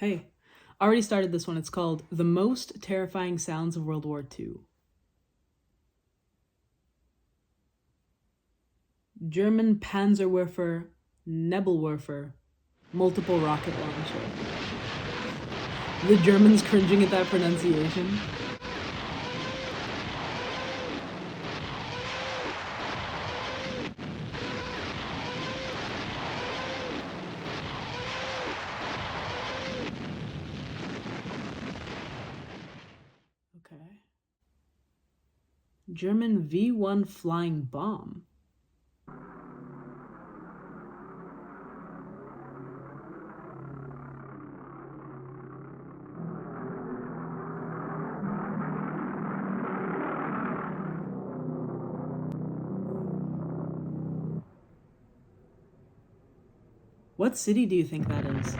Hey, already started this one. It's called The Most Terrifying Sounds of World War II. German Panzerwerfer, Nebelwerfer, multiple rocket launcher. The Germans cringing at that pronunciation. Okay. German V1 flying bomb. What city do you think that is?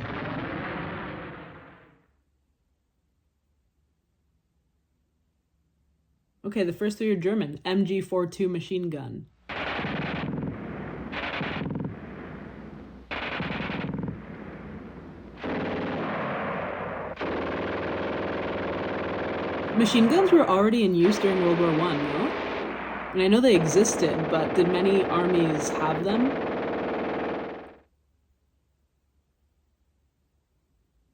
Okay, the first three are German. MG42 machine gun. Machine guns were already in use during World War I, no? And I know they existed, but did many armies have them?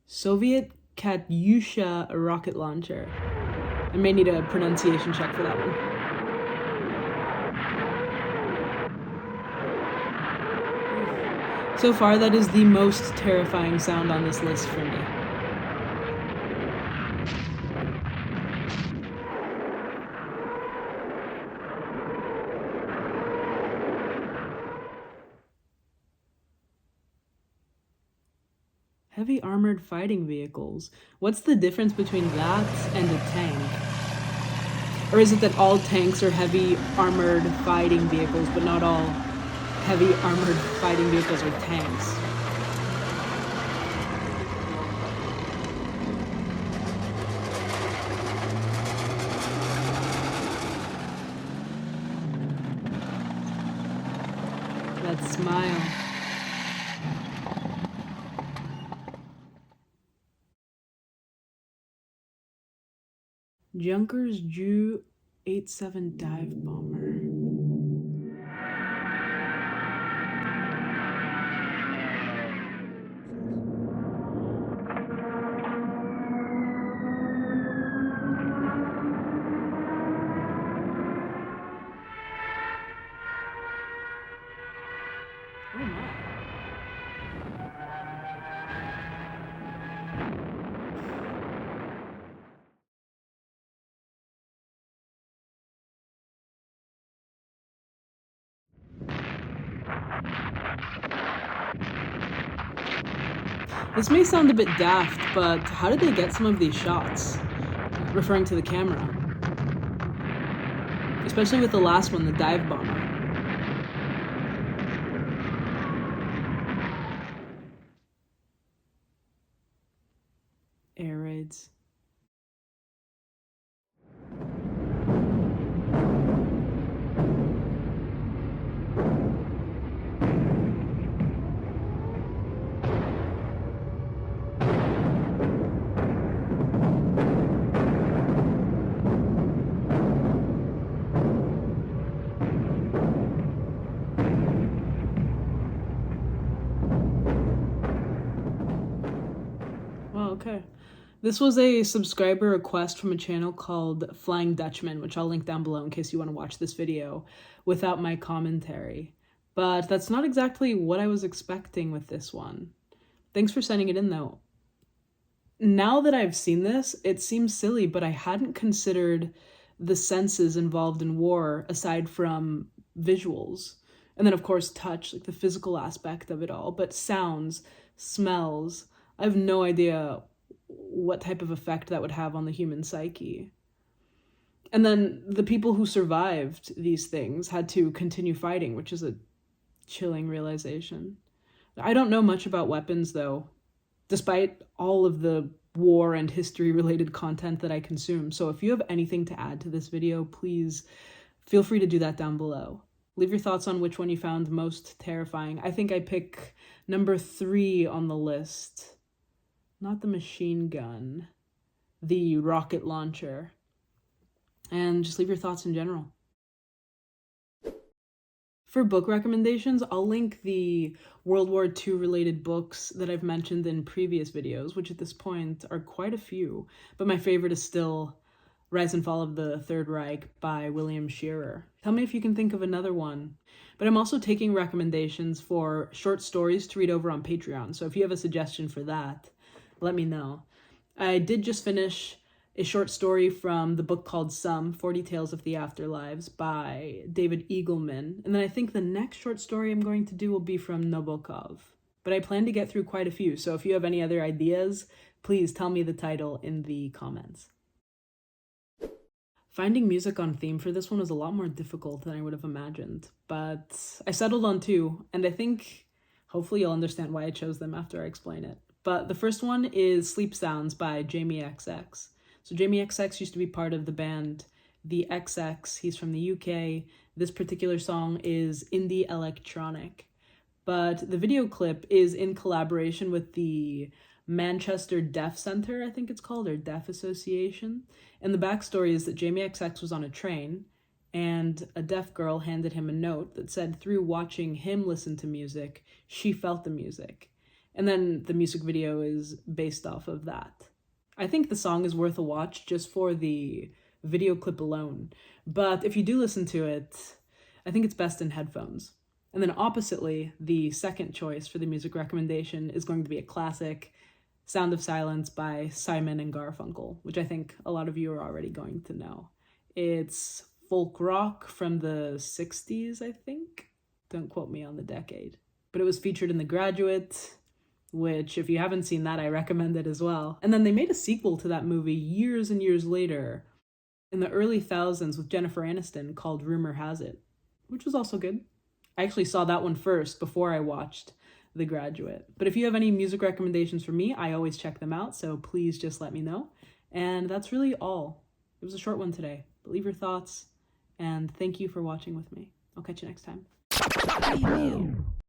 Soviet Katyusha rocket launcher. I may need a pronunciation check for that one. So far, that is the most terrifying sound on this list for me. Heavy armored fighting vehicles. What's the difference between that and a tank? Or is it that all tanks are heavy armored fighting vehicles, but not all heavy armored fighting vehicles are tanks? That smile. Junkers Ju-87 dive bomber. Oh my. This may sound a bit daft, but how did they get some of these shots? Referring to the camera. Especially with the last one, the dive bomber. Air raids. Wow, okay. This was a subscriber request from a channel called Flying Dutchman, which I'll link down below in case you want to watch this video without my commentary. But that's not exactly what I was expecting with this one. Thanks for sending it in, though. Now that I've seen this, it seems silly, but I hadn't considered the senses involved in war aside from visuals. And then, of course, touch, like the physical aspect of it all, but sounds, smells. I have no idea what type of effect that would have on the human psyche. And then the people who survived these things had to continue fighting, which is a chilling realization. I don't know much about weapons, though, despite all of the war and history-related content that I consume. So if you have anything to add to this video, please feel free to do that down below. Leave your thoughts on which one you found most terrifying. I think I pick number 3 on the list. not the machine gun, the rocket launcher. And just leave your thoughts in general. For book recommendations, I'll link the World War II related books that I've mentioned in previous videos, which at this point are quite a few, but my favorite is still Rise and Fall of the Third Reich by William Shearer. Tell me if you can think of another one. But I'm also taking recommendations for short stories to read over on Patreon, so if you have a suggestion for that, let me know. I did just finish a short story from the book called 40 Tales of the Afterlives by David Eagleman. And then I think the next short story I'm going to do will be from Nabokov. But I plan to get through quite a few, so if you have any other ideas, please tell me the title in the comments. Finding music on theme for this one was a lot more difficult than I would have imagined, but I settled on two, and I think hopefully you'll understand why I chose them after I explain it. But the first one is Sleep Sounds by Jamie XX. So Jamie XX used to be part of the band The XX. He's from the UK. This particular song is indie electronic, but the video clip is in collaboration with the Manchester Deaf Centre, I think it's called, or Deaf Association. And the backstory is that Jamie XX was on a train and a deaf girl handed him a note that said through watching him listen to music, she felt the music. And then the music video is based off of that. I think the song is worth a watch just for the video clip alone. But if you do listen to it, I think it's best in headphones. And then oppositely, the second choice for the music recommendation is going to be a classic, Sound of Silence by Simon and Garfunkel, which I think a lot of you are already going to know. It's folk rock from the 60s, I think. Don't quote me on the decade. But it was featured in The Graduate, which if you haven't seen that, I recommend it as well. And then they made a sequel to that movie years and years later in the early thousands with Jennifer Aniston called Rumor Has It, which was also good. I actually saw that one first before I watched The Graduate. But if you have any music recommendations for me, I always check them out, so please just let me know. And that's really all. It was a short one today, but leave your thoughts, and thank you for watching with me. I'll catch you next time.